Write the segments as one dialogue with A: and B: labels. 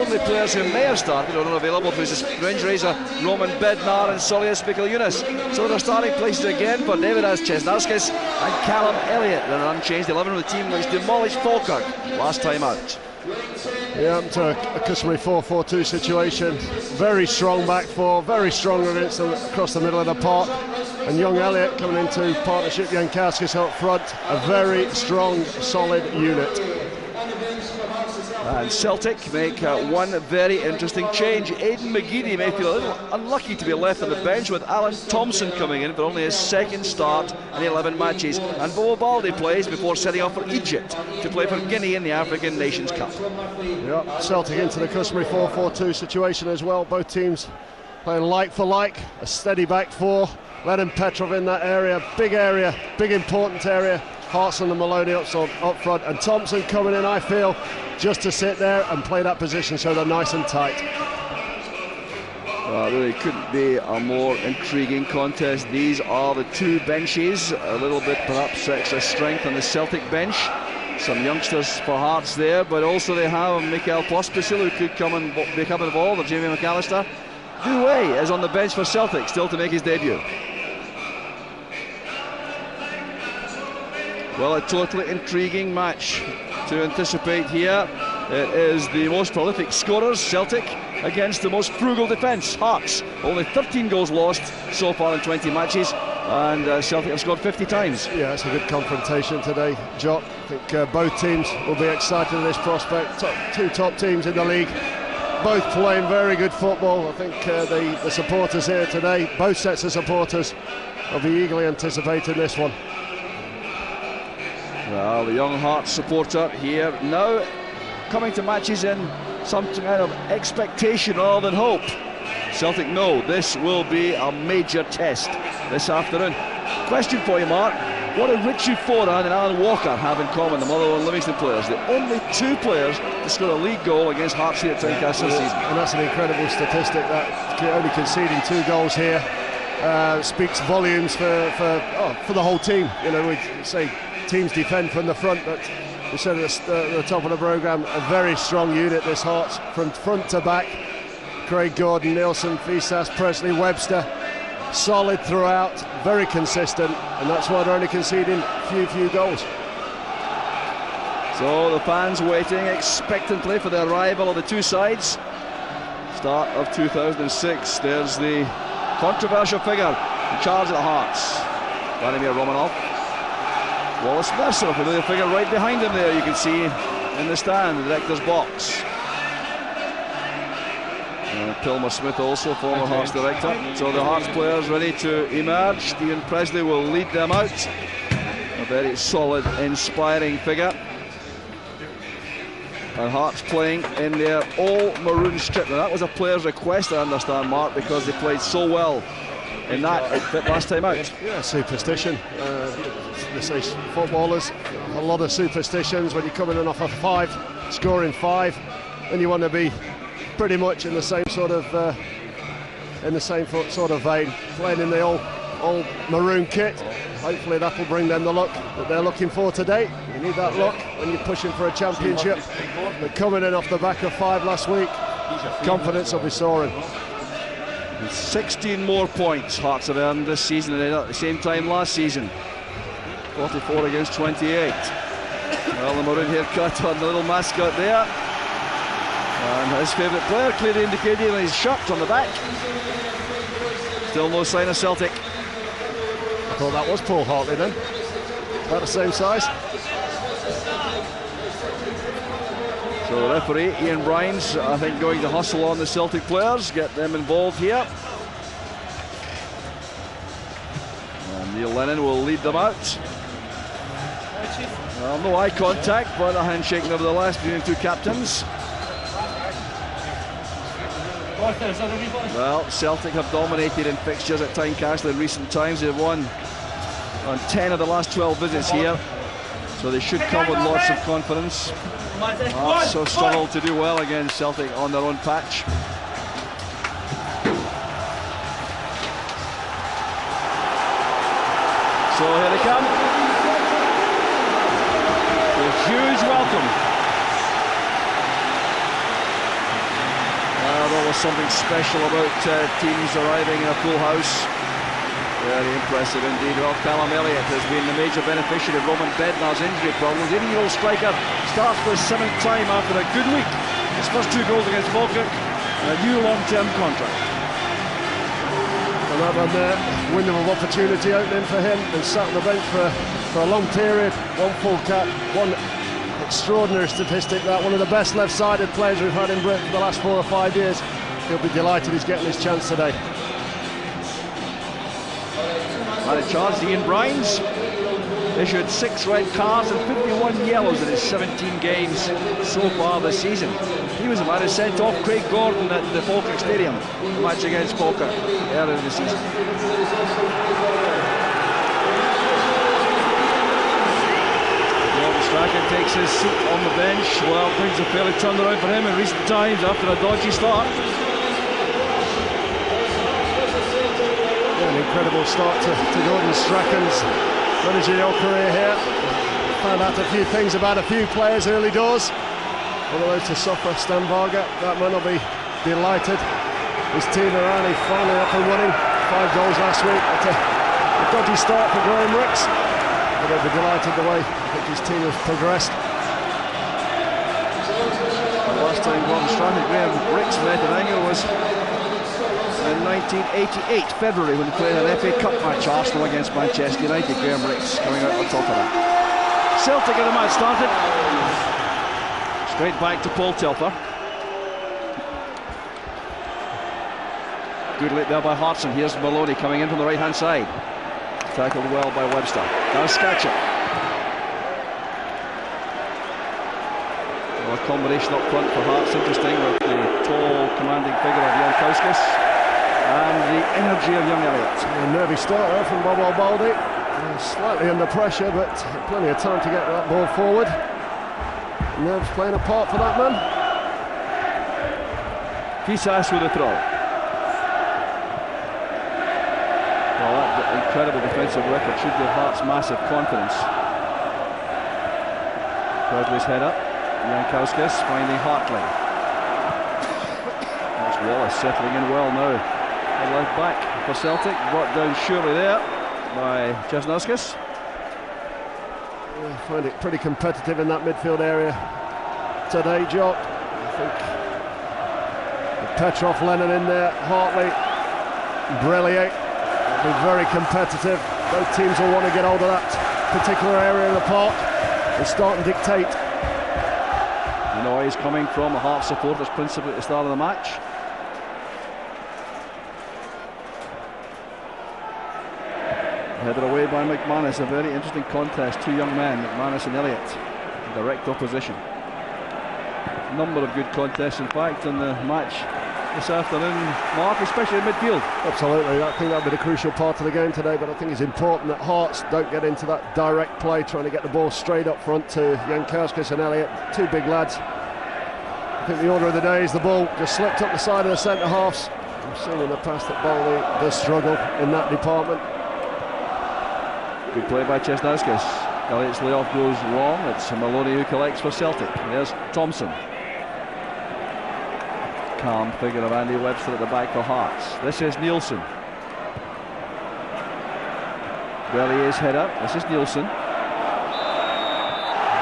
A: the players who may have started are unavailable for injuries are Roman Bednar and Solius Mikkel-Yunus. So they're starting places again for Davidas Chesnauskas and Callum Elliott. They're an unchanged 11 of the team which demolished Falkirk last time out.
B: Yeah, to a customary 4-4-2 situation. Very strong back four, very strong across the middle of the park. And young Elliott coming into partnership, Jankowskis up front. A very strong, solid unit.
A: And Celtic make one very interesting change. Aidan McGeady may feel a little unlucky to be left on the bench with Alan Thompson coming in for only his second start in 11 matches. And Bobo Baldé plays before setting off for Egypt to play for Guinea in the African Nations Cup.
B: Yeah, Celtic into the customary 4-4-2 situation as well. Both teams playing like for like, a steady back four. Lenin Petrov in that area, big important area. Hartson and Maloney up front, and Thompson coming in, I feel, just to sit there and play that position so they're nice and tight.
A: Well, it really couldn't be a more intriguing contest. These are the two benches, a little bit perhaps extra strength on the Celtic bench. Some youngsters for Hearts there, but also they have Mikael Pospisil who could come and become involved, or Jamie McAllister. Douay is on the bench for Celtic, still to make his debut. Well, a totally intriguing match to anticipate here. It is the most prolific scorers, Celtic, against the most frugal defence, Hearts. Only 13 goals lost so far in 20 matches, and Celtic have scored 50 times.
B: Yeah, it's a good confrontation today, Jock. I think both teams will be excited at this prospect. Two top teams in the league, both playing very good football. I think the supporters here today, both sets of supporters, will be eagerly anticipating this one.
A: Well, the young Hearts supporter here now coming to matches in some kind of expectation rather than hope. Celtic know this will be a major test this afternoon. Question for you, Mark. What do Richie Foran and Alan Walker have in common, the Motherwell and Livingston players? The only two players to score a league goal against Hearts here at Tynecastle this season.
B: And that's an incredible statistic, that only conceding 2 goals here speaks volumes for the whole team. You know, we say teams defend from the front, but we said at the top of the programme, a very strong unit, this Hearts, from front to back. Craig Gordon, Nielsen, Fisas, Presley, Webster, solid throughout, very consistent, and that's why they're only conceding few goals.
A: So the fans waiting expectantly for the arrival of the two sides. Start of 2006, there's the controversial figure in charge of the Hearts, Vladimir Romanov. Wallace Mercer, a familiar figure right behind him there, you can see in the stand, the director's box. Pilmer Smith also, former Hearts director. So the Hearts players ready to emerge. Stephen Presley will lead them out. A very solid, inspiring figure. And Hearts playing in their all-maroon strip. Now that was a player's request, I understand, Mark, because they played so well in that outfit last time out.
B: Yeah, superstition. They say footballers, a lot of superstitions. When you're coming in off a 5, scoring 5, then you want to be pretty much in the same sort of vein, playing in the all maroon kit. Hopefully that'll bring them the look that they're looking for today. You need that look when you're pushing for a championship. But coming in off the back of 5 last week, confidence will be soaring.
A: 16 more points Hearts have earned this season than at the same time last season. 44 against 28. Well, the maroon haircut on the little mascot there. And his favourite player clearly indicated in his shirt on the back. Still no sign of Celtic.
B: I thought that was Paul Hartley then. About the same size.
A: So the referee, Ian Brines, I think going to hustle on the Celtic players, get them involved here. And Neil Lennon will lead them out. Well, no eye contact, but a handshake nevertheless between the two captains. Well, Celtic have dominated in fixtures at Tynecastle in recent times. They've won on 10 of the last 12 visits here, so they should come with lots of confidence. Hearts have struggled to do well against Celtic on their own patch. So here they come. A huge welcome. always something special about teams arriving in a full house. Very impressive indeed. Well, Callum Elliott has been the major beneficiary of Roman Bednar's injury problems. 18-year-old striker starts for his 7th time after a good week. His first 2 goals against Falkirk and a new long-term contract.
B: And that one there, window of opportunity opening for him. Been sat on the bench for a long period. 1 full cap, 1 extraordinary statistic. That one of the best left-sided players we've had in Britain for the last 4 or 5 years. He'll be delighted he's getting his chance today.
A: Man in charge, Ian Brines, issued 6 red cards and 51 yellows in his 17 games so far this season. He was the man who sent off Craig Gordon at the Falkirk Stadium, the match against Falkirk earlier in the season. Gordon Strachan takes his seat on the bench. Well, things have fairly turned around for him in recent times after a dodgy start.
B: An incredible start to Gordon Strachan's managerial career here. Found out a few things about a few players early doors. One of those to suffer, Stan Varga. That man will be delighted. His team are only finally up and running. 5 goals last week. It's a dodgy start for Graham Ricks, but they'll be delighted the way I think his team has progressed.
A: The last time Gordon Strachan, Graham Ricks met in Angel was in 1988, February, when he played an FA Cup match, Arsenal against Manchester United. Graham Ricks coming out on top of that. Celtic at the match started. Straight back to Paul Telfer. Good lit there by Hartson. Here's Maloney coming in from the right-hand side. Tackled well by Webster. Now Skacek. Well, a combination up front for Hearts, interesting, with the tall, commanding figure of Jankowskis and the energy of young Elliott.
B: A nervy starter from Bob Baldy. Slightly under pressure, but plenty of time to get that ball forward. Nerves playing a part for that man.
A: Fisas with a throw. Well, that incredible defensive record should give Hearts massive confidence. Presley's head up. Jankowskis finding Hartley. That's Wallace settling in well now. Left back for Celtic, brought down surely there by Česnauskas.
B: I find it pretty competitive in that midfield area today, Jock. I think with Petrov, Lennon in there, Hartley, Brellier will be very competitive. Both teams will want to get hold of that particular area of the park and start and dictate.
A: The noise coming from a Hearts supporters principally at the start of the match. Headed away by McManus. A very interesting contest. 2 young men, McManus and Elliott, in direct opposition. A number of good contests, in fact, in the match this afternoon, Mark, especially in midfield.
B: Absolutely, I think that'll be the crucial part of the game today, but I think it's important that Hearts don't get into that direct play, trying to get the ball straight up front to Jankowskis and Elliott. 2 big lads. I think the order of the day is the ball just slipped up the side of the centre-halves. We've seen in the past that Bowley does struggle in that department.
A: Good play by Česnauskas. Elliott's layoff goes wrong. It's Maloney who collects for Celtic. There's Thompson. Calm figure of Andy Webster at the back for Hearts. This is Nielsen. Brellier's head up. This is Nielsen.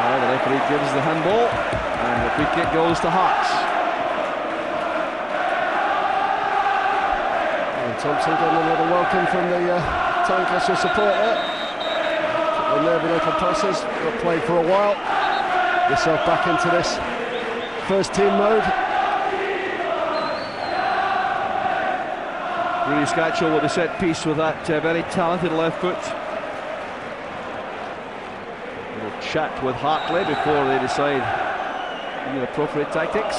A: Well, the referee gives the handball, and the free kick goes to Hearts.
B: And Thompson getting a little welcome from the Tynecastle support there. The nervy little passes, got played for a while. Yourself back into this first team mode.
A: Rooney Scatchell with the set piece with that very talented left foot. A little chat with Hartley before they decide the appropriate tactics.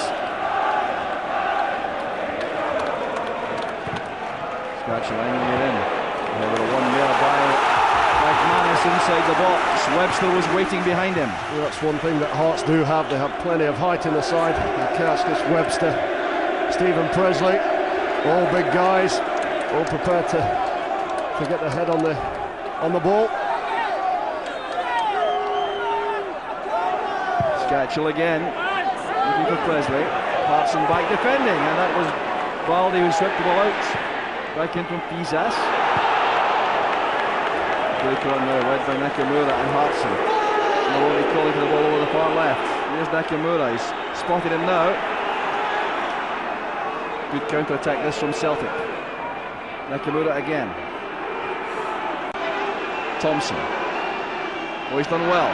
A: Scatchell hanging it in. A little one there by McManus inside the box. Webster was waiting behind him.
B: Well, that's one thing that Hearts do have. They have plenty of height in the side. Jankowskis, Webster, Stephen Presley, all big guys, all prepared to get their head on the ball.
A: Scatchell again, looking for Presley. Hartson back defending, and that was Baldi who swept the ball out. Back in from Pizas. Breaker on now, led by Nakamura and Hartson. Maloney calling for the ball over the far left. Here's Nakamura, he's spotted him now. Good counter-attack this from Celtic. Nakamura again. Thompson. Oh, he's done well.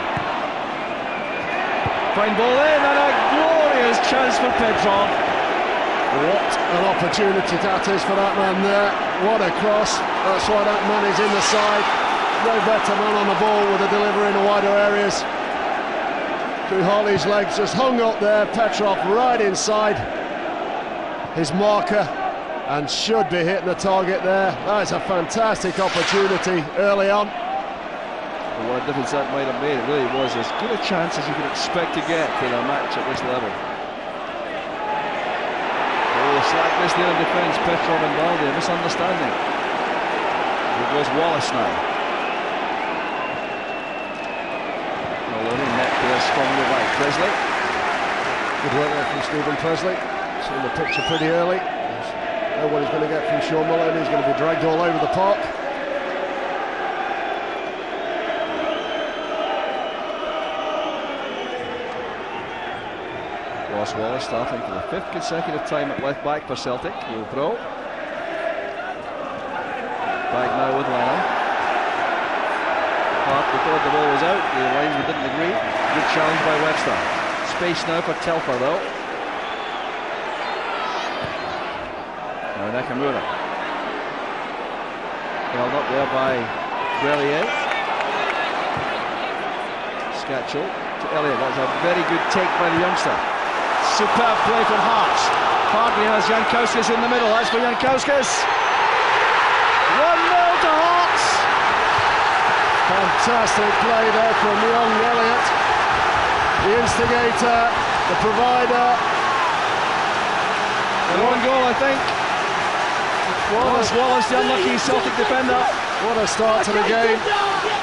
A: Fine ball in and a glorious chance for Petrov.
B: What an opportunity that is for that man there. What a cross. That's why that man is in the side. No better man on the ball with a delivery in the wider areas. Through Hartley's legs, just hung up there. Petrov right inside his marker and should be hitting the target there. That is a fantastic opportunity early on.
A: Well, what a difference that might have made. It really was as good a chance as you could expect to get in a match at this level. Oh, slackness there in defence. Petrov and Baldi, a misunderstanding. Here goes Wallace now. Maloney met there strongly by Presley.
B: Good work there from Stephen Presley. Seen the picture pretty early. Know what he's going to get from Sean Maloney. He's going to be dragged all over the park.
A: Ross Wallace starting for the 5th consecutive time at left back for Celtic. He'll throw. Back now with Lennon. Hart thought the ball was out. The linesman didn't agree. Good challenge by Webster. Space now for Telfer though. Now Nakamura. Held up there by Grelier. Scatchell to Elliott. That's a very good take by the youngster. Superb play from Hart. Hardly has Jankowskis in the middle. That's for Jankowskis. 1-0 to Hearts.
B: Fantastic play there from young Elliott. The instigator, the provider.
A: And one goal, I think. Wallace, the unlucky Celtic defender.
B: What a start to the game.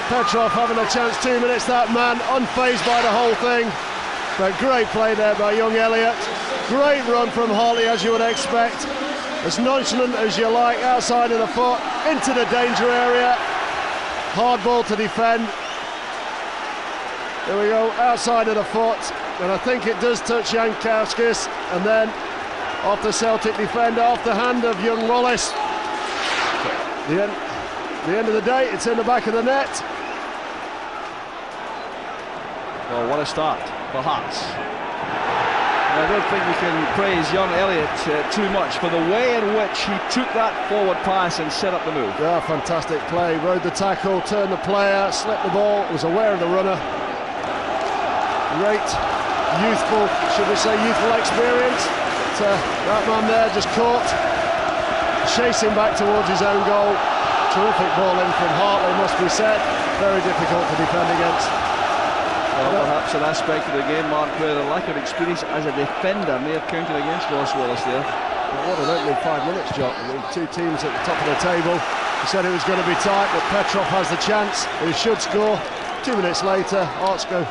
B: Petrov having a chance, 2 minutes, that man, unfazed by the whole thing. But great play there by young Elliott. Great run from Hartley, as you would expect. As nonchalant as you like, outside of the foot, into the danger area. Hard ball to defend. There we go, outside of the foot. And I think it does touch Jankowskis. And then off the Celtic defender, off the hand of young Wallace. The end of the day, it's in the back of the net.
A: Well, what a start for Hearts. I don't think we can praise young Elliott too much for the way in which he took that forward pass and set up the move.
B: Yeah, fantastic play. Rode the tackle, turned the player, slipped the ball, was aware of the runner. Great youthful, should we say youthful experience. But, that man there just caught, chasing back towards his own goal. Terrific ball in from Hartley, must be said. Very difficult to defend against.
A: Well, perhaps an aspect of the game, Mark, where the lack of experience as a defender may have counted against Ross Wallace there.
B: But what an opening 5 minutes, Jock. I mean, two teams at the top of the table. He said it was going to be tight, but Petrov has the chance. He should score. 2 minutes later, Hearts go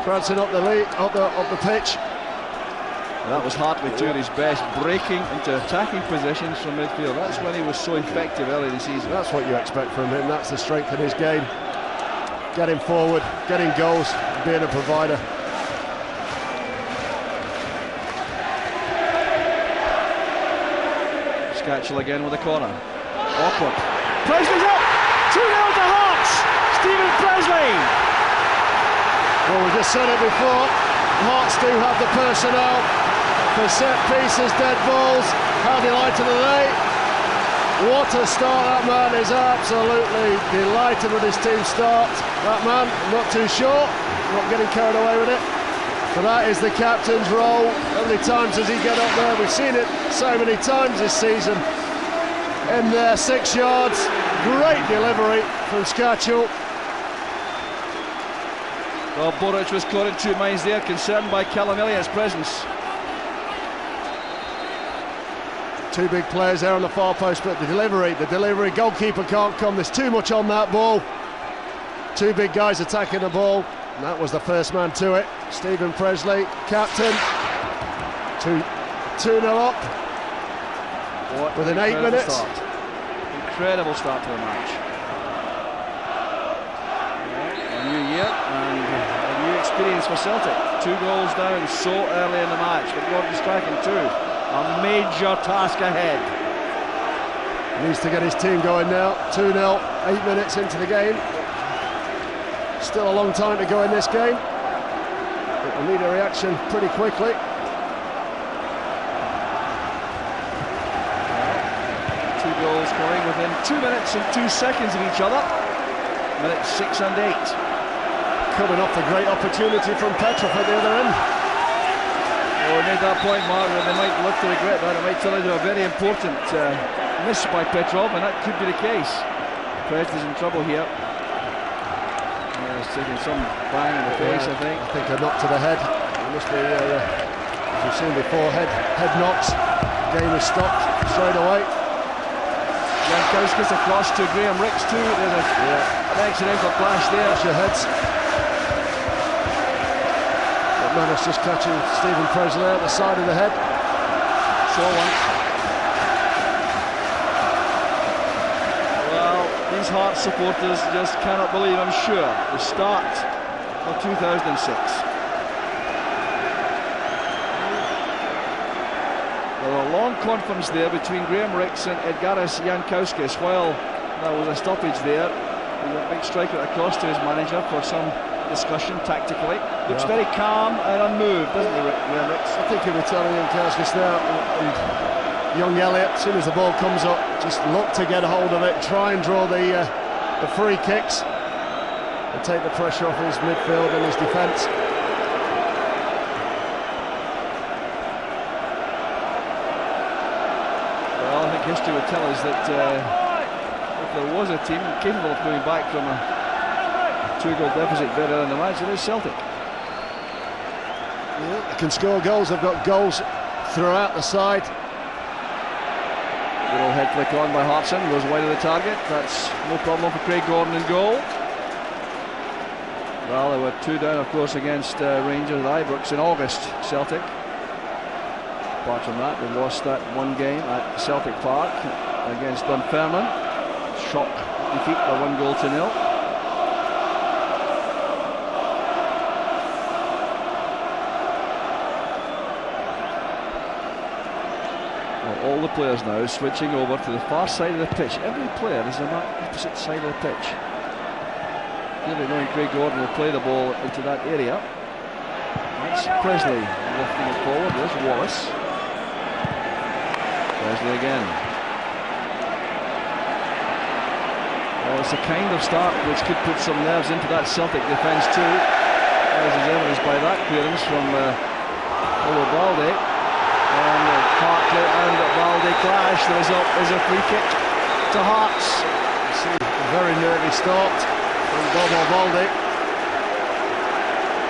B: prancing up the lead, up the pitch.
A: And that was Hartley doing his best, breaking into attacking positions from midfield. That's when he was so effective early in the season.
B: That's what you expect from him. That's the strength of his game. Getting forward, getting goals, being a provider.
A: Scatchell again with a corner. Awkward. Presley's up! 2-0 to Hearts! Stephen Presley!
B: Well, we just said it before. Hearts do have the personnel for set pieces, dead balls. How delighted are they? What a start. That man is absolutely delighted with his team start. That man, not too short, not getting carried away with it. But that is the captain's role. How many times does he get up there? We've seen it so many times this season. In there, 6 yards. Great delivery from Scatchell.
A: Well, Boric was caught in 2 minds there, concerned by Callum Elliott's presence.
B: 2 big players there on the far post, but the delivery, goalkeeper can't come. There's too much on that ball. 2 big guys attacking the ball. And that was the first man to it. Stephen Presley, captain. 2-0 up. within 8 minutes.
A: Incredible start to the match. A new year and a new experience for Celtic. 2 goals down so early in the match, but Gordon striking 2. A major task ahead.
B: Needs to get his team going now. 2-0, 8 minutes into the game. Still a long time to go in this game. But we need a reaction pretty quickly.
A: Two goals coming within 2 minutes and 2 seconds of each other. Minutes 6 and 8.
B: Coming off the great opportunity from Petrov at the other end.
A: Oh, we made that point, Mark, that they might look to regret that. It might turn into a very important miss by Petrov, and that could be the case. Prest is in trouble here. He's taking some bang in the face, I think.
B: I think a knock to the head. It must be, as we've seen before, head knocks. Game is stopped straight away.
A: Jankowski's across to Graham Ricks too. There's an accidental clash there.
B: That's your heads. Manus just catching Stephen Presley at the side of the head.
A: Saw one. Well, these Hearts supporters just cannot believe, I'm sure, the start of 2006. There was a long conference there between Graham Ricks and Edgaras Jankowskis. While there was a stoppage there, a big striker across to his manager for some discussion tactically. Looks very calm and unmoved, doesn't he, Graham Ricks?
B: I think he'll be telling Jankowskis now, and young Elliott, as soon as the ball comes up, just look to get a hold of it, try and draw the free kicks, and take the pressure off his midfield and his defence.
A: Well, I think history would tell us that if there was a team capable of coming back from a 2-goal deficit very early in the match, it is Celtic.
B: Yeah, they can score goals. They've got goals throughout the side.
A: Good old head flick on by Hartson, goes wide of the target. That's no problem for Craig Gordon in goal. Well, they were 2 down, of course, against Rangers at Ibrox in August, Celtic. Apart from that, they lost that one game at Celtic Park against Dunfermline. Shock defeat by 1-0. All the players now switching over to the far side of the pitch. Every player is on that opposite side of the pitch. Really knowing Craig Gordon will play the ball into that area. That's Presley lifting it forward. There's Wallace. Presley again. Well, it's a kind of start which could put some nerves into that Celtic defence too, as is evidenced by that clearance from Balde. And Hartley and Balde clash. The result is a free kick to Hearts.
B: You see a very nervy start from Balde.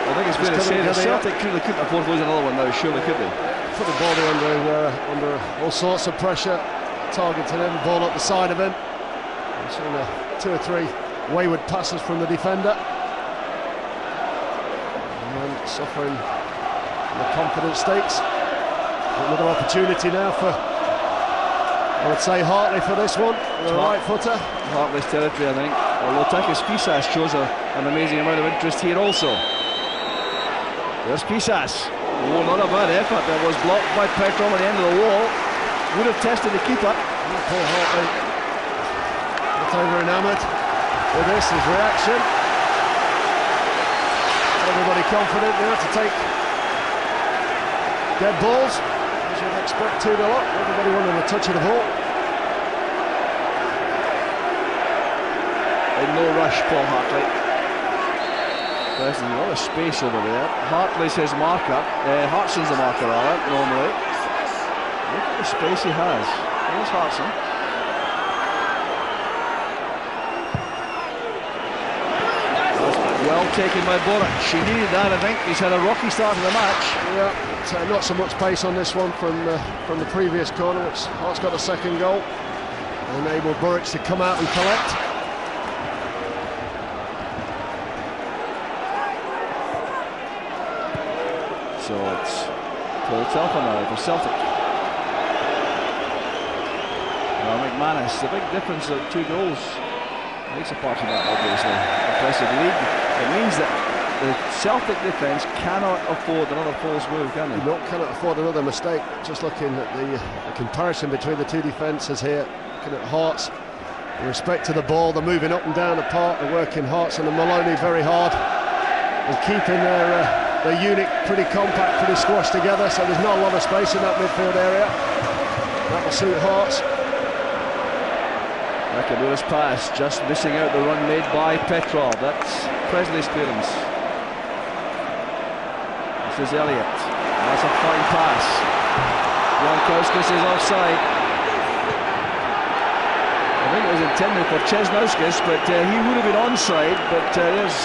A: I think it's fair to say that Celtic couldn't afford to lose another one now, surely could they?
B: Put the Balde under all sorts of pressure, targeting him, ball up the side of him. We've seen 2 or 3 wayward passes from the defender. And suffering the confidence stakes. Another opportunity now for, I would say, Hartley for this one, the right footer.
A: Hartley's territory, I think. Although Takis Pisas shows an amazing amount of interest here also. There's Pisas. Oh, not a bad effort. That was blocked by Petrov at the end of the wall. Would have tested the keeper.
B: Poor Hartley. Not over enamoured with this, his reaction. Everybody confident now to take dead balls. As you'd expect 2-0 up, everybody wanting a touch of the ball.
A: In no rush, Paul Hartley. There's a lot of space over there. Hartley's his marker. Hartson's the marker, normally. Look at the space he has. Here's Hartson. Well taken by Borat. She needed that, I think. He's had a rocky start to the match.
B: Yeah, but, not so much pace on this one from the previous corner, which Hart's got a second goal. Enabled Burridge to come out and collect. So it's Paul Telfer now for Celtic.
A: Well, McManus, the big difference of 2 goals makes apart from that, obviously. Impressive league. It means that the Celtic defence cannot afford another false move, can they?
B: No, cannot afford another mistake. Just looking at the comparison between the two defences here, looking at Hearts, in respect to the ball, they're moving up and down the park, they're working Hearts and Maloney very hard, and keeping their unit pretty compact, pretty squashed together, so there's not a lot of space in that midfield area. That will suit Hearts.
A: Nakamura's pass, just missing out the run made by Petrov. That's Presley's clearance. This is Elliott. That's a fine pass. Jankowskis is offside. I think it was intended for Česnauskas, but he would have been onside. But there's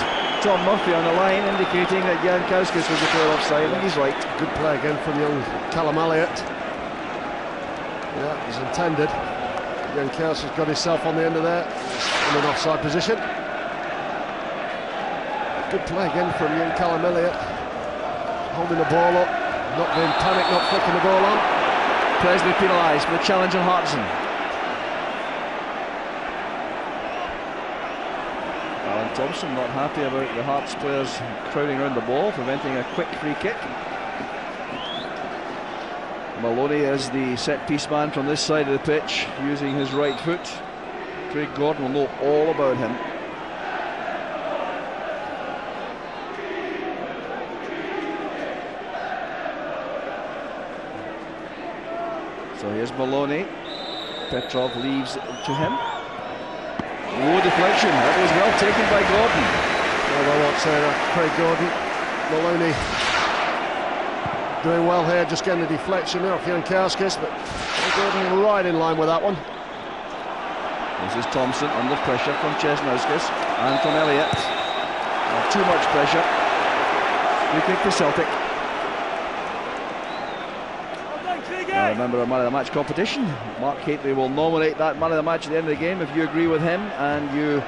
A: Tom Murphy on the line indicating that Jankowskis was declared offside. I think he's right.
B: Good play again from young Callum Elliott. Yeah, it was intended. Jankowskis got himself on the end of there in an offside position. Good play again from young Callum Elliott, holding the ball up, not being panicked, not flicking the ball on.
A: Presley penalised for the challenge on Hartson. Alan Thompson not happy about the Hearts players crowding around the ball, preventing a quick free kick. Maloney is the set-piece man from this side of the pitch, using his right foot. Craig Gordon will know all about him. So here's Maloney. Petrov leaves it to him. Oh, deflection. That was well taken by Gordon.
B: Well, I won't say that. Craig Gordon. Maloney doing well here, just getting the deflection there off Jankowskis, but Gordon right in line with that one.
A: This is Thompson under pressure from Česnauskas and from Elliott. Too much pressure. Free kick for Celtic. Remember, a man of the match competition. Mark Hately will nominate that man of the match at the end of the game. If you agree with him and you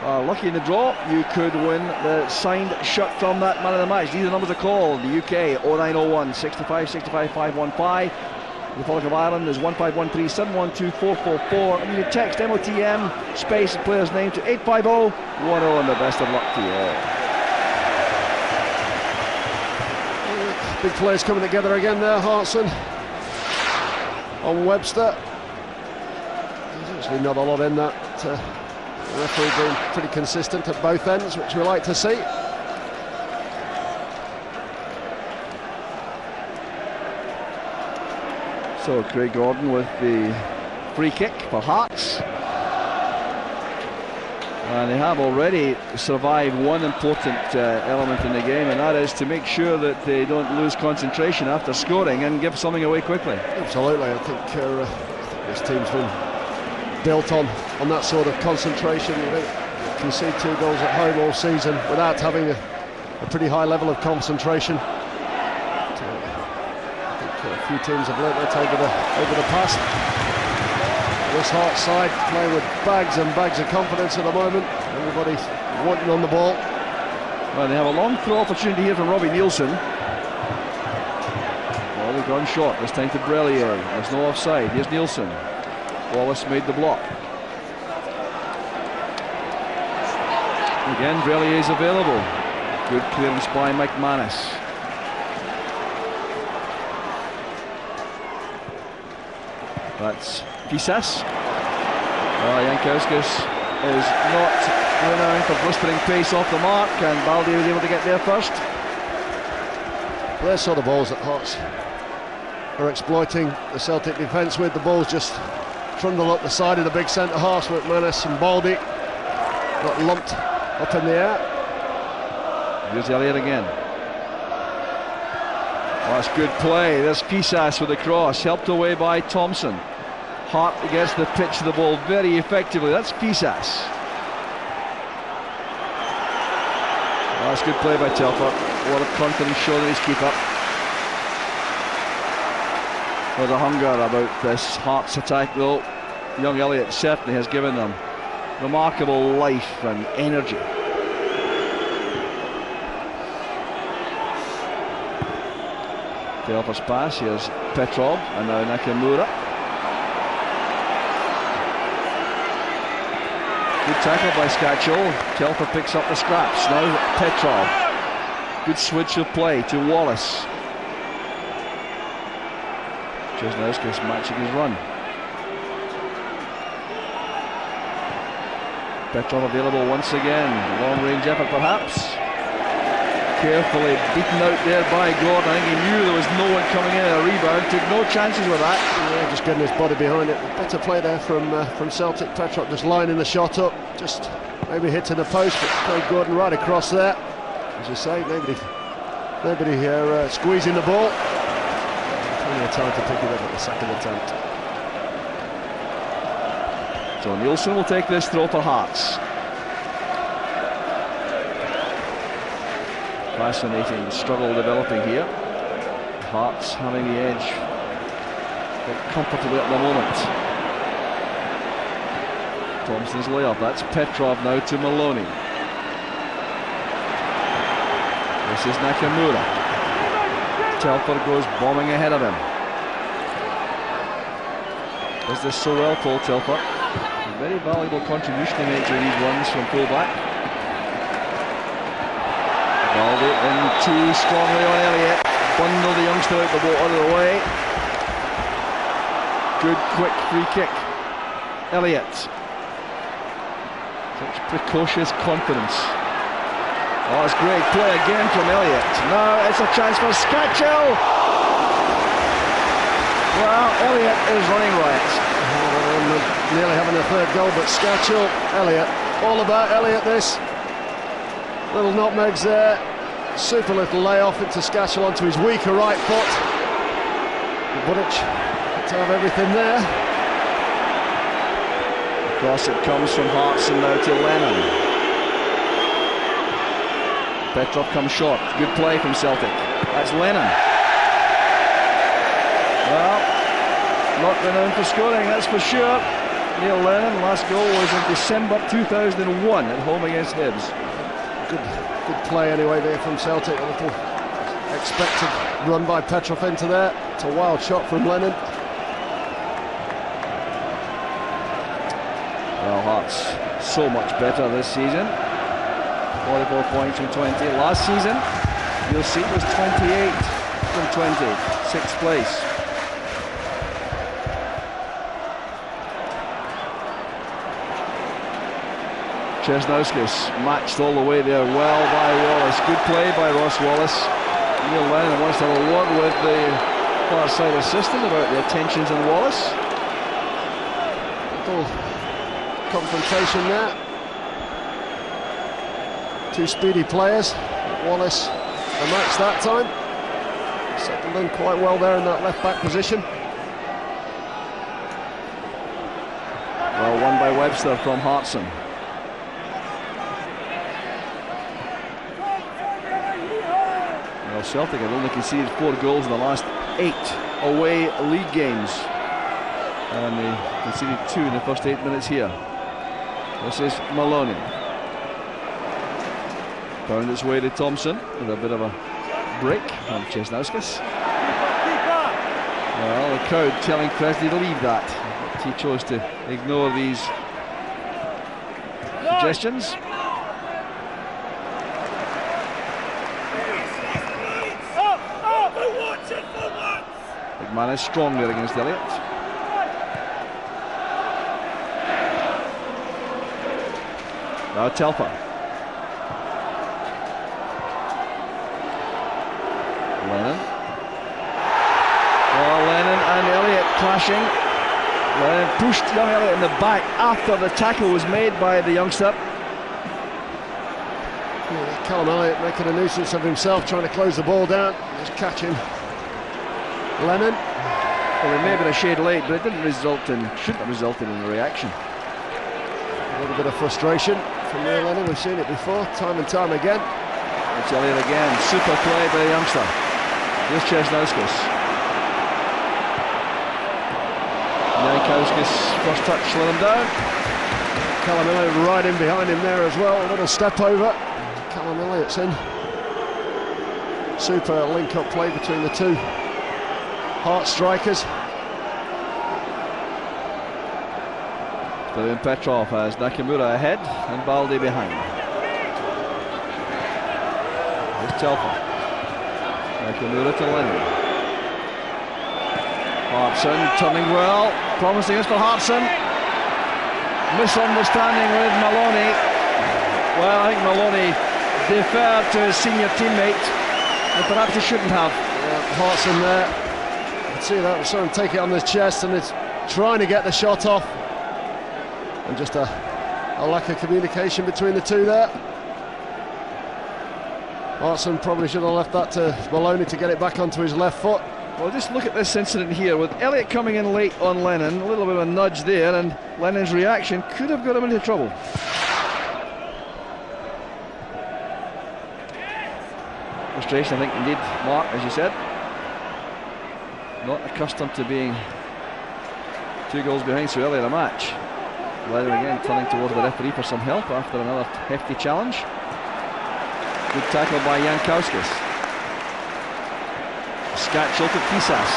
A: are lucky in the draw, you could win the signed shirt from that man of the match. These are the numbers to call. The UK 0901 65 65 515. The Republic of Ireland is 1513 712 444. And you can text MOTM space and player's name to 850 10, and the best of luck to you all.
B: Big players coming together again there, Hartson on Webster. There's actually not a lot in that. The referee being pretty consistent at both ends, which we like to see.
A: So Craig Gordon with the free kick for Hearts. And they have already survived one important element in the game, and that is to make sure that they don't lose concentration after scoring and give something away quickly.
B: Absolutely, I think this team's been built on that sort of concentration. You don't concede 2 goals at home all season without having a pretty high level of concentration. I think a few teams have learnt that over the past. This Hearts side playing with bags and bags of confidence at the moment. Everybody's wanting on the ball.
A: Well, they have a long throw opportunity here from Robbie Nielsen. Well, they've gone short. This time to Brellier. There's no offside. Here's Nielsen. Wallace made the block. Again, Brellier is available. Good clearance by McManus. That's Pisas. Jankowskis is not renowned for blistering pace off the mark, and Baldi was able to get there first.
B: Well, they're sort of balls that Hearts are exploiting the Celtic defence with. The balls just trundle up the side of the big centre halves with McManus and Baldi. Got lumped up in the air.
A: Here's Elliott again. Oh, that's good play. There's Pisas with the cross, helped away by Thompson. Hart gets the pitch of the ball very effectively. That's Pisas. Oh, that's good play by Telford. What a confidence shown in his keeper. There's a hunger about this Hearts attack, though. Young Elliott certainly has given them remarkable life and energy. Telford's pass. Here's Petrov and now Nakamura. Good tackle by Skachel. Telfer picks up the scraps. Now Petrov. Good switch of play to Wallace. Jesnauskas matching his run. Petrov available once again. Long-range effort perhaps. Carefully beaten out there by Gordon. I think he knew there was no one coming in. A rebound. Took no chances with that.
B: Yeah, just getting his body behind it. Better play there from Celtic. Petrov just lining the shot up. Just maybe hitting the post, but played Gordon right across there. As you say, nobody squeezing the ball. Plenty of time to pick it up at the second attempt.
A: So Nielsen will take this throw for Hearts. Fascinating struggle developing here. Hearts having the edge quite comfortably at the moment. Thompson's layup. That's Petrov now to Maloney. This is Nakamura. Telfer goes bombing ahead of him. Does this so well, Paul Telfer. A very valuable contribution he makes with these runs from fullback. Valdi in too strongly on Elliott. Bundle the youngster out of the way. Good quick free kick. Elliott. Such precocious confidence. Oh, it's great play again from Elliott. Now it's a chance for Skachel. Well, Elliott is running riot.
B: Nearly having a third goal, but Skachel, Elliott, all about Elliott this. Little nutmegs there. Super little layoff into Skachel onto his weaker right foot. Budic to have everything there.
A: Across it comes from Hartson now to Lennon. Petrov comes short. Good play from Celtic. That's Lennon. Well, not renowned for scoring, that's for sure. Neil Lennon, last goal was in December 2001 at home against Hibs.
B: Good play anyway there from Celtic. A little expected run by Petrov into there. It's a wild shot from Lennon.
A: Well, Hearts so much better this season. 44 points from 20. Last season, you'll see it was 28 from 20. 6th place. Jesnauskas matched all the way there, well by Wallace. Good play by Ross Wallace. Neil Lennon wants to have a word with the far side assistant about the attentions on Wallace.
B: Little confrontation there. Two speedy players. Wallace a match that time. Settled in quite well there in that left back position.
A: Well won by Webster from Hartson. Celtic have only conceded 4 goals in the last 8 away league games, and they conceded 2 in the first 8 minutes here. This is Maloney. Found its way to Thompson with a bit of a break from Jesnauskas. Well, the crowd telling Presley to leave that, but he chose to ignore these suggestions. Man is strong there against Elliott. Now Telfer. Lennon. Well, Lennon and Elliott clashing. Lennon pushed young Elliott in the back after the tackle was made by the youngster.
B: Yeah, Callum Elliott making a nuisance of himself, trying to close the ball down, just catching Lennon.
A: Well, it may have been a shade late, but it didn't result in, shouldn't have resulted in a reaction.
B: A little bit of frustration from Neil Lennon. We've seen it before, time and time again.
A: It's Elliott again. Super play by the youngster. Here's Jesnauskas. Jankowski's first touch let him down.
B: Callum Elliott right in behind him there as well. A little step over. Callum Elliott's in. Super link-up play between the two Heart strikers.
A: Then Petrov has Nakamura ahead and Baldi behind. Here's Telfer. Nakamura to Lennon. Hartson turning well, promising us for Hartson. Misunderstanding with Maloney. Well, I think Maloney deferred to his senior teammate, but perhaps he shouldn't have.
B: Hartson there. You can see that, was trying to take it on the chest and it's trying to get the shot off. And just a lack of communication between the two there. Hartson probably should have left that to Maloney to get it back onto his left foot.
A: Well, just look at this incident here with Elliott coming in late on Lennon, a little bit of a nudge there, and Lennon's reaction could have got him into trouble. Frustration, I think, indeed, Mark, as you said. Not accustomed to being 2 goals behind so early in a match. Lennon again turning towards the referee for some help after another hefty challenge. Good tackle by Jankowskis. Skatchel to Fisas.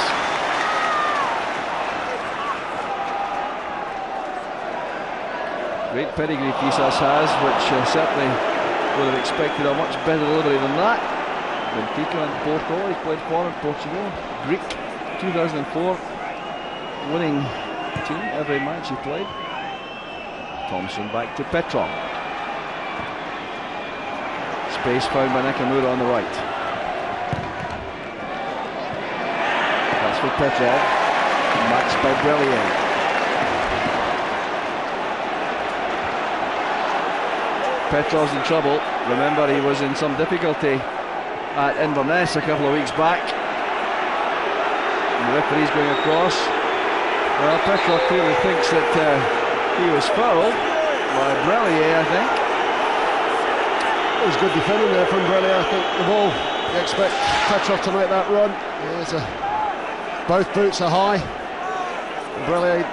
A: Great pedigree Fisas has, which certainly would have expected a much better delivery than that. Benfica and Porto, he played for in Portugal. Greek, 2004, winning team every match he played. Thompson back to Petrov. Space found by Nakamura on the right. That's for Petrov. Matched by Brellier. Petrov's in trouble. Remember, he was in some difficulty at Inverness a couple of weeks back. And the referee's going across. Well, Petrov clearly thinks that he was fouled by Brellier, I think.
B: It was good defending there from Brellier. I think the ball, you expect Petrov to make that run. Both boots are high. Brellier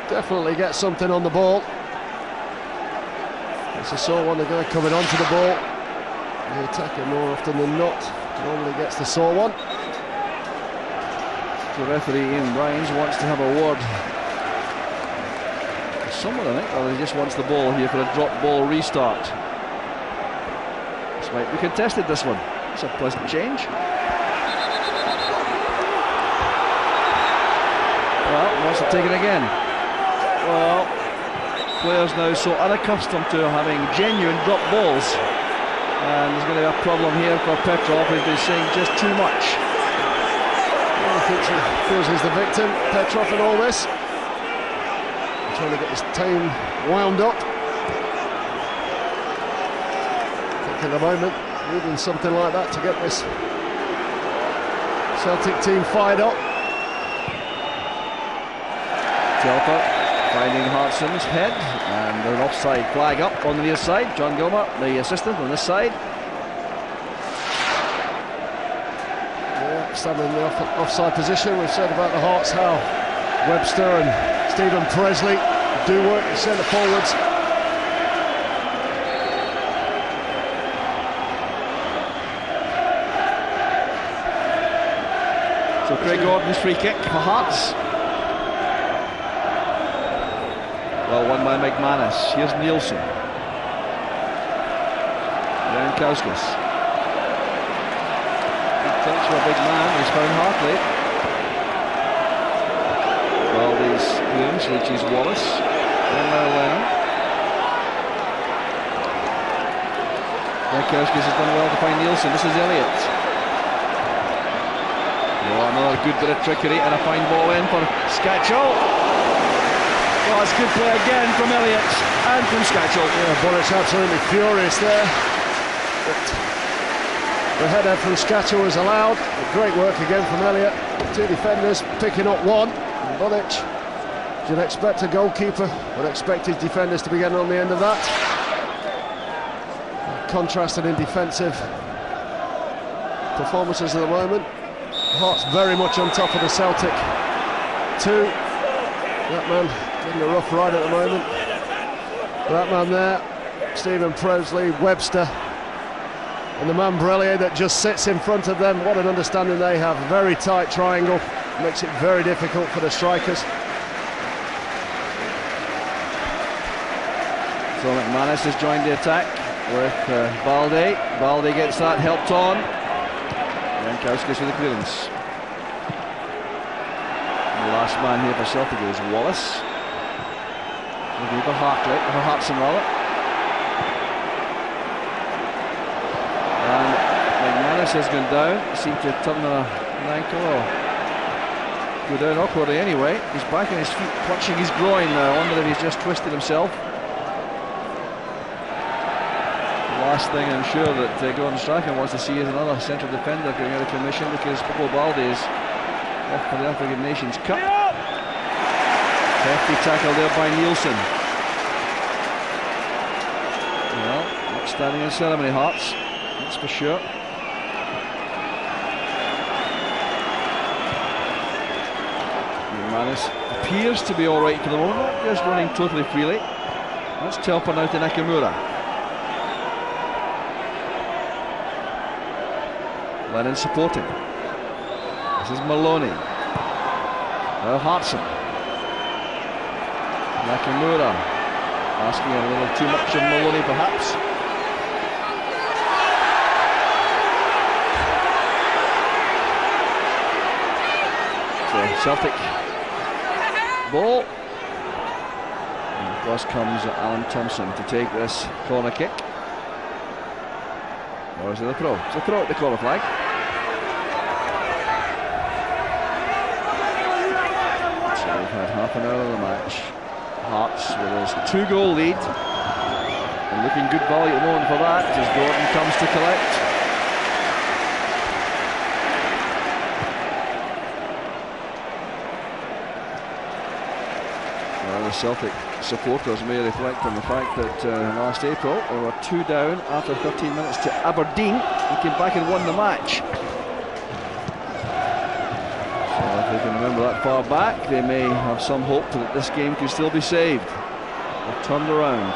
B: definitely gets something on the ball. It's a sore one, the guy coming onto the ball. The attacker, more often than not, normally gets the sore one.
A: The referee Ian Bryans wants to have a word. Someone, I think, or he just wants the ball here for a drop ball restart. This might be contested, this one. It's a pleasant change. Well, wants to take it again. Well, players now so unaccustomed to having genuine drop balls. And there's going to be a problem here for Petrov, who's been saying just too much.
B: Well, I think he feels he's the victim, Petrov, in all this. Trying to get his team wound up. I think at the moment, needing something like that to get this Celtic team fired up.
A: Telfer finding Hartson's head, and an offside flag up on the near side. John Gilmer, the assistant, on this side.
B: Yeah, standing in the offside position. We've said about the Hearts how Webster and Stephen Presley do work in centre forwards.
A: So Craig Gordon's free kick for Hearts. Well won by McManus. Here's Nielsen. Jankowskis. Big touch for a big man. He's found Hartley. Baldi's clearance reaches Wallace and Lennon. Jankowskis has done well to find Nielsen. This is Elliott. Oh, another good bit of trickery and a fine ball in for Skatchel. Oh, it's good play again from Elliott and from Skatchel.
B: Yeah, Bonnett's absolutely furious there. But the header from Skatchel was allowed. Great work again from Elliott. 2 defenders picking up one. Bonnet, you'd expect a goalkeeper, would expect his defenders to be getting on the end of that. Contrasted in defensive performances at the moment. Hearts very much on top of the Celtic 2. That man getting a rough ride at the moment. That man there, Stephen Presley, Webster, and the man Brellier that just sits in front of them. What an understanding they have. Very tight triangle. Makes it very difficult for the strikers.
A: So McManus has joined the attack with Balde. Balde gets that helped on. Jankowskis with the clearance. The last man here for Celtic is Wallace. Looking for Hartson rather. And McManus has gone down. Seemed to turn an ankle or go down awkwardly anyway. He's back on his feet, clutching his groin now. I wonder if he's just twisted himself. The last thing I'm sure that Gordon Strachan wants to see is another central defender getting out of commission, because Bobo Balde is off for the African Nations Cup. Hefty tackle there by Nielsen. Well, not standing in ceremony, Hearts, that's for sure. McManus appears to be alright for the moment, not just running totally freely. That's Telfer now to Nakamura. Lennon supporting. This is Maloney. Now Hartson. Nakamura asking a little too much of Maloney perhaps. So Celtic ball. And across comes Alan Thompson to take this corner kick. Or is it a throw? It's a throw at the corner flag. So we've had half an hour of the match. Hearts with his 2-goal lead. And looking good value at the moment for that as Gordon comes to collect. Well, the Celtic supporters may reflect on the fact that last April they were 2 down after 13 minutes to Aberdeen and came back and won the match. So if they can remember that far back, they may have some hope that this game can still be saved or turned around.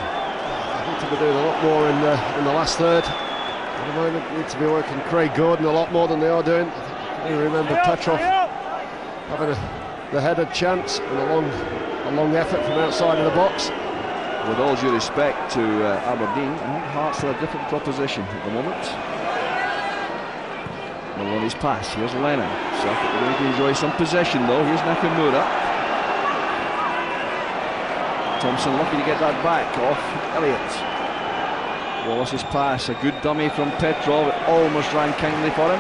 B: They need to be doing a lot more in the last third. At the moment, they need to be working Craig Gordon a lot more than they are doing. You remember Petrov having the headed chance and a long effort from outside of the box.
A: With all due respect to Aberdeen, I think Hearts are a different proposition at the moment. Maloney's pass, here's Lennon. Celtic are going to enjoy some possession though. Here's Nakamura. Thompson lucky to get that back off Elliott. Wallace's pass, a good dummy from Petrov. It almost ran kindly for him.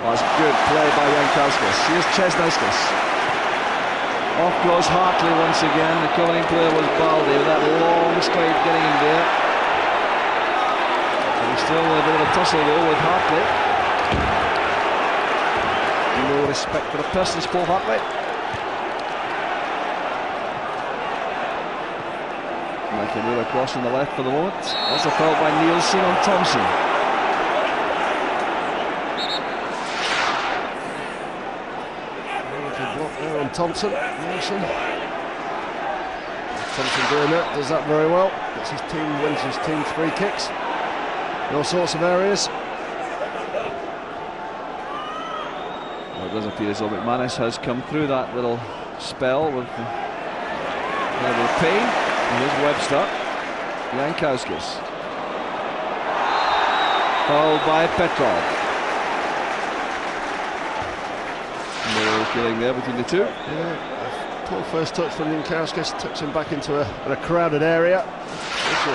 A: That's good play by Jankowskis. Here's Chesnauskas. Off goes Hartley once again. The covering player was Balde with that long stride getting him there. And he's still in a bit of a tussle though with Hartley. No respect for the persons, Paul Hartley. Nakamura crossing the left for the moment. That's a foul by Nielsen on Thompson.
B: On Thompson, Nielsen. Thompson doing that, does that very well. Gets his team, wins his team's free kicks in all sorts of areas.
A: Well, it does appear as though McManus has come through that little spell with a little pain. And here's Webster. Jankowskis. Fouled by Petrov. No feeling there between the two.
B: Yeah, poor first touch from Jankowskis, takes him back into a crowded area.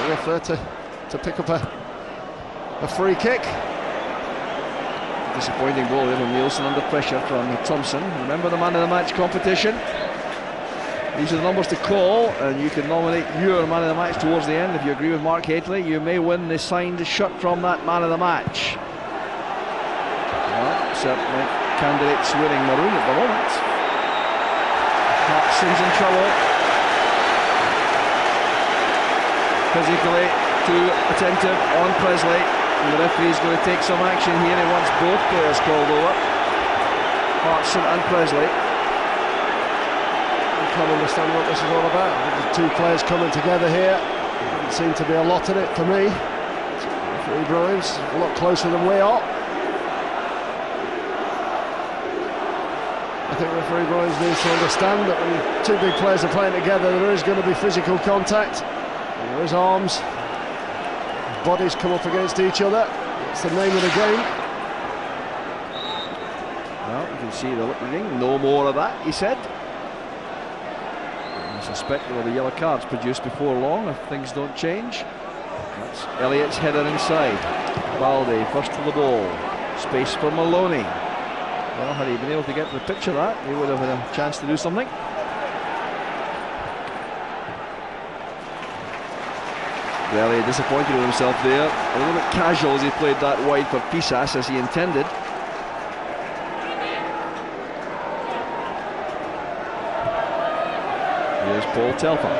B: Enough there to pick up a free kick.
A: Disappointing ball there from Nielsen under pressure from Thompson. Remember the man of the match competition? These are the numbers to call, and you can nominate your man of the match towards the end. If you agree with Mark Hateley, you may win the signed shirt from that man of the match. Well, certainly candidates wearing maroon at the moment. Hartson's in trouble. Physically too attentive on Presley, and the referee's going to take some action here. He wants both players called over, Hartson and Presley.
B: I can't understand what this is all about. The two players coming together here. Doesn't seem to be a lot in it for me. Referee Grimes a lot closer than we are. I think referee Grimes needs to understand that when two big players are playing together, there is going to be physical contact. His arms, bodies come up against each other. It's the name of the game.
A: Well, you can see the ring. No more of that, he said. I suspect there will be yellow cards produced before long if things don't change. That's Elliott's header inside. Balde first to the ball. Space for Maloney. Well, had he been able to get to the pitch of that, he would have had a chance to do something. Elliott disappointed with himself there. A little bit casual as he played that wide for Pisas as he intended. Here's Paul Telfer.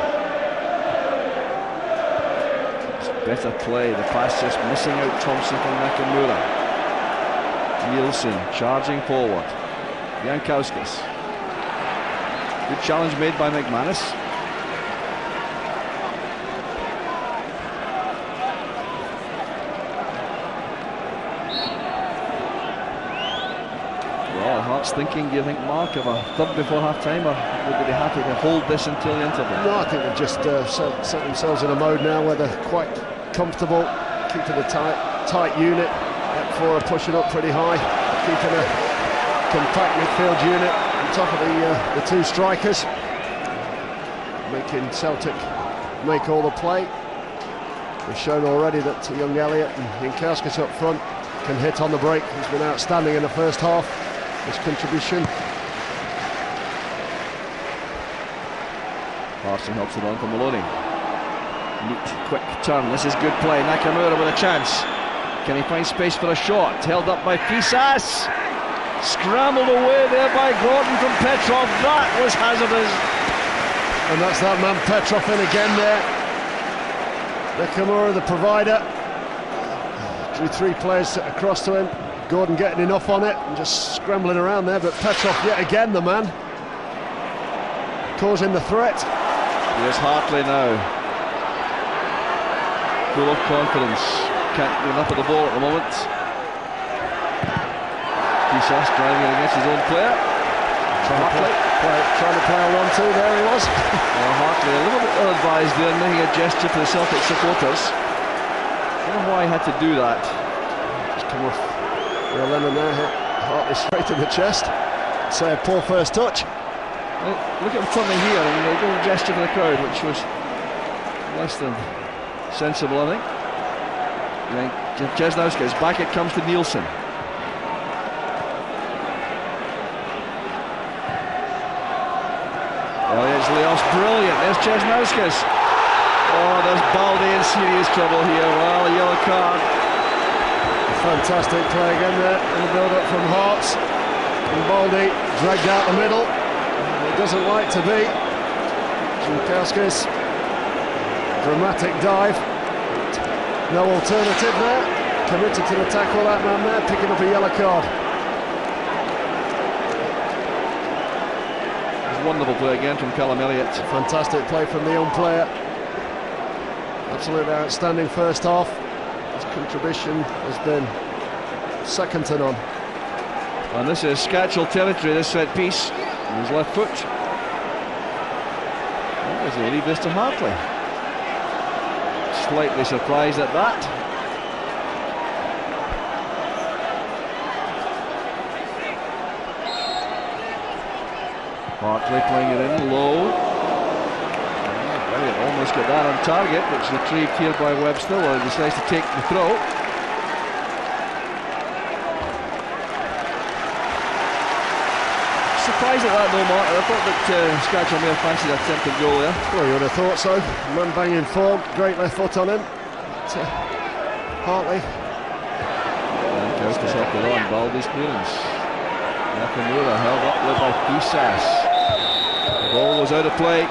A: It's better play. The pass just missing out Thompson from Nakamura. Nielsen charging forward. Jankowskis. Good challenge made by McManus. Well, Hearts thinking, do you think, Mark, of a third before half-time, or would they be happy to hold this until the interval?
B: No, I think they've just set themselves in a mode now where they're quite comfortable, keeping a tight unit. Back four are pushing up pretty high, keeping a compact midfield unit on top of the two strikers, making Celtic make all the play. They've shown already that young Elliott and Jankowskis up front can hit on the break. He's been outstanding in the first half. His contribution.
A: Parson helps it on for Maloney. Neat, quick turn. This is good play. Nakamura with a chance. Can he find space for a shot? Held up by Pisas. Scrambled away there by Gordon from Petrov. That was hazardous.
B: And that's that man Petrov in again there. Nakamura, the provider. Drew three players across to him. Gordon getting enough on it and just scrambling around there, but Petrov yet again the man causing the threat.
A: Here's Hartley now, full of confidence, can't get enough of the ball at the moment. Pisas driving it against his own player.
B: Trying to play a 1-2, there he was.
A: Well, Hartley a little bit ill-advised there, making a gesture to the Celtic supporters. I don't know why he had to do that.
B: Just come off. Well, Lennon there hit Hartley straight in the chest. Say a poor first touch.
A: Look at him turning here and a little gesture to the crowd, which was less than sensible, I think. Jesnowskis back, it comes to Nielsen. Elliott's layoff's brilliant. There's Jesnowskis. Oh, there's Balde in serious trouble here. Well, a yellow card.
B: Fantastic play again there in the build-up from Hearts. And Balde dragged out the middle. It doesn't like to be. Jankowskis, dramatic dive. No alternative there. Committed to the tackle, that man there, picking up a yellow card.
A: Wonderful play again from Callum Elliott.
B: Fantastic play from the young player. Absolutely outstanding first half. His contribution has been second to none.
A: And this is Scatchell territory, this set piece. His left foot. Well, as they leave this to Hartley. Slightly surprised at that. Hartley playing it in low. Elliott almost got that on target, which retrieved here by Webster, while he decides to take the throw. Surprised at that though, Mark. I thought that Scatchell may have fancied an attempted goal there.
B: Well, you would have thought so. Man banging form, great left foot on him. But, Hartley.
A: Jankowskis off the line, Balde's clearance. Nakamura held up there by Pisas. The ball was out of play.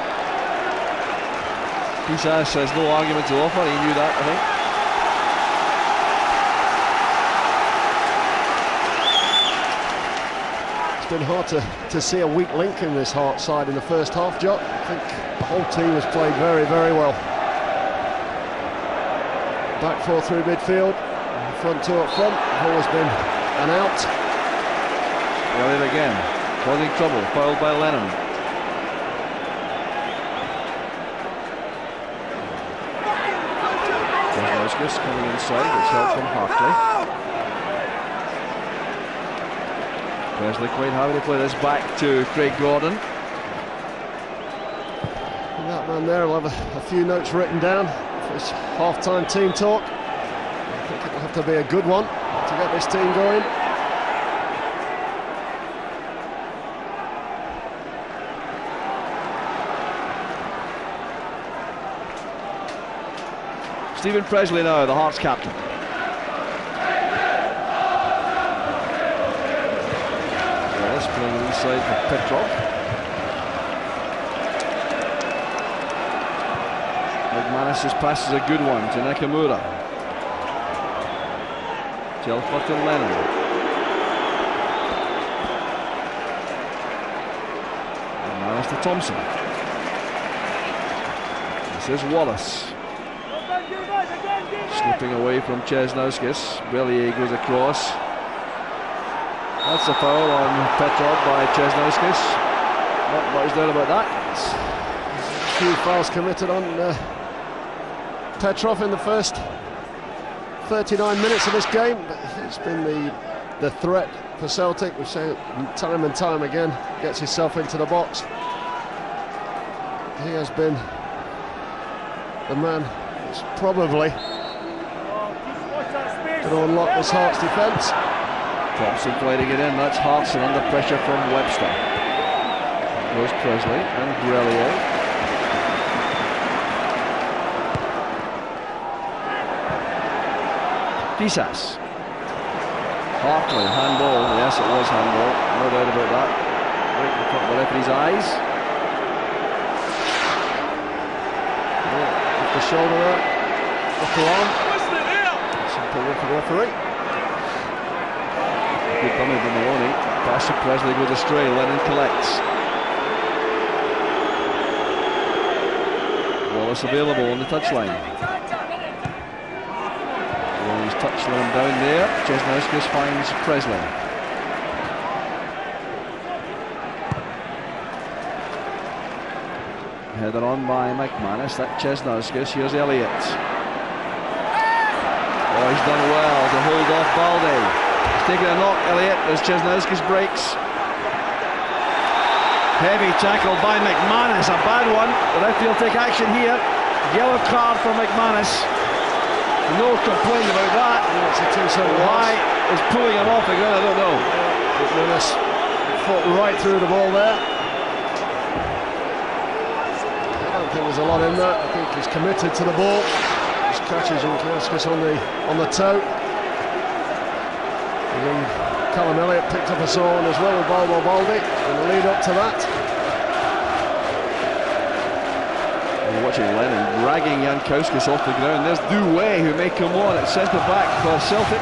A: Pisas has no argument to offer, he knew that, I think.
B: It's been hard to see a weak link in this Hearts side in the first half, Jock. I think the whole team has played very, very well. Back four through midfield, front two up front, have always been an out.
A: Elliott again, causing trouble, fouled by Lennon. Chesnauskas coming inside, it's help from Hartley. Presley quite happy to play this back to Craig Gordon.
B: And that man there will have a few notes written down for his half-time team talk. I think it'll have to be a good one to get this team going.
A: Stephen Presley now, the Hearts captain. Wallace playing inside for Petrov. McManus's pass is a good one to Nakamura. Telfer to Lennon. McManus to Thompson. This is Wallace. Slipping away from Cesnauskas. Bellier goes across. That's a foul on Petrov by Cesnauskas. Not much doubt about that.
B: A few fouls committed on Petrov in the first 39 minutes of this game. But he's been the threat for Celtic. We've seen it time and time again. Gets himself into the box. He has been the man that's probably going to unlock this Hearts defence.
A: Thompson playing it in. That's Hartson under pressure from Webster. Goes Presley and Grelier. Pisas. Hartley, handball. Yes, it was handball. No doubt about that. Right in front of the referee's eyes.
B: Off the shoulder there. Off the arm. Simple one for the referee.
A: Good dummy from Maloney. Pass to Presley goes astray. Lennon collects. Wallace available on the touchline. Maloney's touchline down there. Cesnauskas finds Presley. Header on by McManus. That Cesnauskas. Here's Elliott. Oh, he's done well to hold off Balde. He's taking a knock, Elliott, as Cesnauskas breaks. Heavy tackle by McManus, a bad one. The referee will take action here. Yellow card for McManus. No complaint about that. Why is pulling him off again? I don't know.
B: McManus fought right through the ball there. I don't think there's a lot in that. I think he's committed to the ball. Just catches Jankowskis on the toe. And then Callum Elliott picked up a saw on as well with Balde in the lead up to that.
A: We're watching Lennon dragging Jankowskis off the ground. There's Douay who may come on at centre back for Celtic.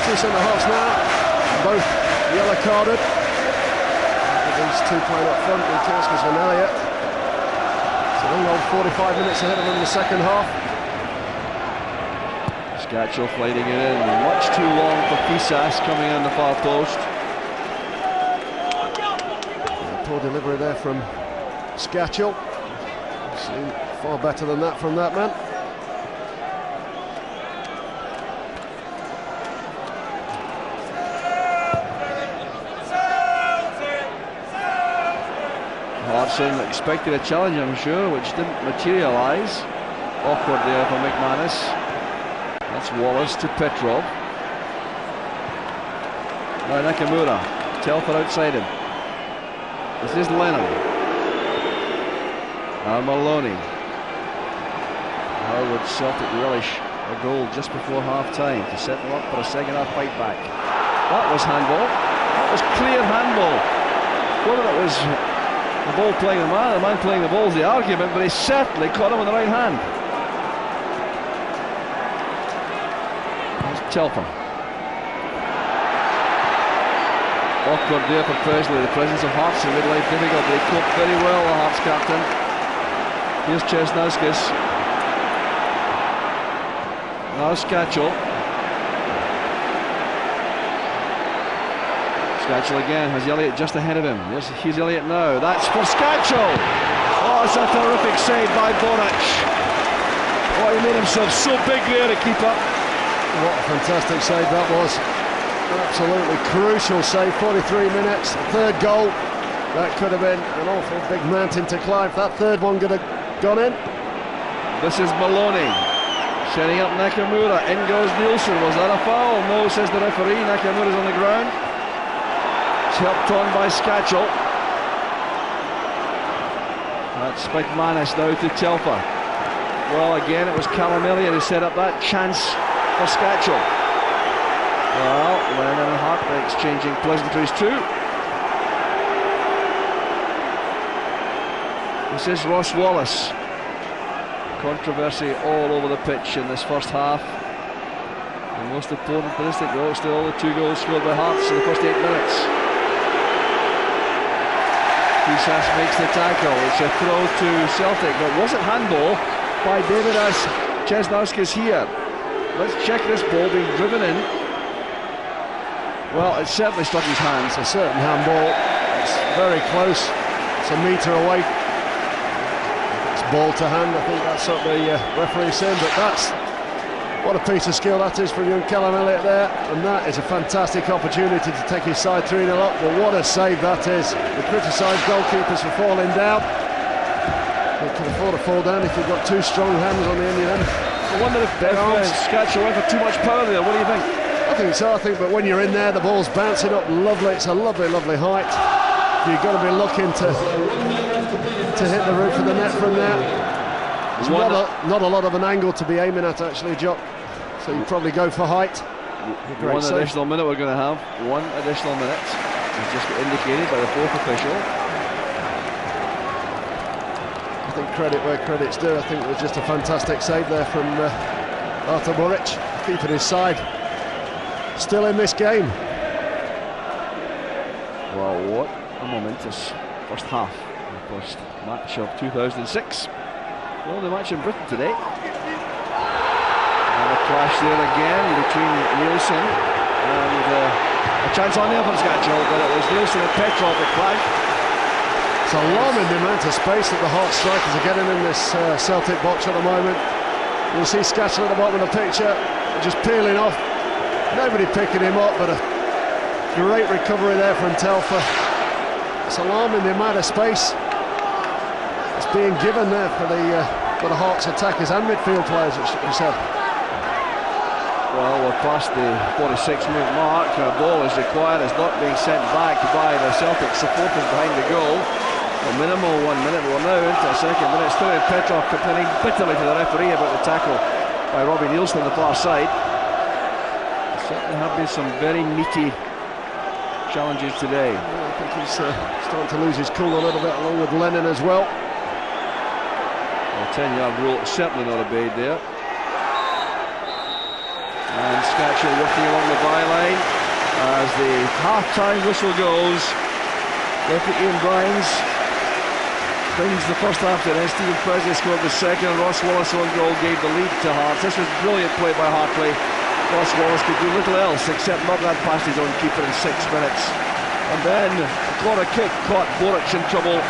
B: Two centre halves now, both yellow carded. These two playing up front, Jankowskis and Elliott. It's a long old 45 minutes ahead of them in the second half.
A: Scatchel flighting it in, much too long for Pisas coming on the far post.
B: Poor delivery there from Scatchel. Seen far better than that from that man.
A: Hartson expected a challenge, I'm sure, which didn't materialise. Awkward there for McManus. That's Wallace to Petrov. Now Nakamura. Telfer outside him. This is Lennon. Now Maloney. How would Celtic relish a goal just before half-time to set them up for a second-half fight back? That was handball. That was clear handball. Whether it was the ball playing the man playing the ball is the argument, but he certainly caught him with the right hand. There's Telfer. Awkward there for Presley. The presence of Hartson made life difficult, but he coped very well, the Hearts captain. Here's Cesnauskas. Now Scatchel. Scatchel again, has Elliott just ahead of him. Here's Elliott now. That's for Scatchel! Oh, it's a terrific save by Boric. Oh, he made himself so big there to keep up.
B: What a fantastic save that was. Absolutely crucial save, 43 minutes, the third goal. That could have been an awful big mountain to climb. If that third one could have gone in.
A: This is Maloney setting up Nakamura. In goes Nielsen. Was that a foul? No, says the referee. Nakamura's on the ground. It's helped on by Skacel. That's McManus now to Telfer. Well, again, it was Callum Elliott who set up that chance for Skacel. Well, Lennon and Hartley exchanging pleasantries too. This is Ross Wallace. Controversy all over the pitch in this first half. The most important statistic though, still the 2 goals scored by Hearts in the first 8 minutes. Kisas makes the tackle. It's a throw to Celtic, but was it handball by David as Chesnowski's here? Let's check this ball being driven in. Well, it certainly struck his hands.
B: A certain handball. It's very close. It's a metre away. It's ball to hand. I think that's what the referee said. But that's what a piece of skill that is from young Callum Elliott there. And that is a fantastic opportunity to take his side 3-0 up. But what a save that is. We criticise goalkeepers for falling down. They can afford to fall down if you've got 2 strong hands on the end of them.
A: I wonder if Skacel went for too much power there. What do you think?
B: I think so, but when you're in there, the ball's bouncing up lovely. It's a lovely, lovely height. You've got to be looking to hit the roof of the net from there. It's not a lot of an angle to be aiming at, actually, Jock. So you probably go for height.
A: One additional minute we're going to have. 1 additional minute. It's just indicated by the 4th official.
B: I think credit where credit's due. I think it was just a fantastic save there from Artur Buric, keeping his side still in this game.
A: Well, what a momentous first half. The first match of 2006. Well, the match in Britain today. And a clash there again between Nielsen and a chance on there for Skacel, but it was Nielsen and Petrov that clashed.
B: It's alarming the amount of space that the Hearts strikers are getting in this Celtic box at the moment. You'll see Skacel at the bottom of the picture, just peeling off. Nobody picking him up, but a great recovery there from Telfer. It's alarming the amount of space that's being given there for the Hearts attackers and midfield players, it should be said.
A: Well, we're past the 46-minute mark. A ball is required. It's not being sent back by the Celtic supporters behind the goal. A minimal 1 minute. We're now into a second minute. Still in Petrov complaining bitterly to the referee about the tackle by Robbie Nielsen on the far side. Certainly have been some very meaty challenges today.
B: I think he's starting to lose his cool a little bit, along with Lennon as well.
A: The 10-yard rule certainly not obeyed there. And Skacel working along the byline as the half-time whistle goes. Referee Ian Bryans brings the first half to an end. Stephen Presley scored the second. Ross Wallace on goal gave the lead to Hearts. This was brilliant play by Hartley. Ross Wallace could do little else except knock that past his own keeper in 6 minutes. And then a corner kick caught Boric in trouble.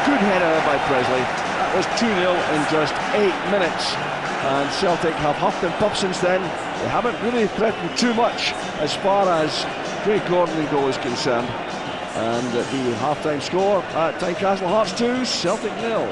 A: Good header by Presley. That was 2-0 in just 8 minutes. And Celtic have huffed and puffed since then. They haven't really threatened too much as far as Craig Gordon goal is concerned. And the half-time score at Tynecastle, Hearts 2, Celtic 0.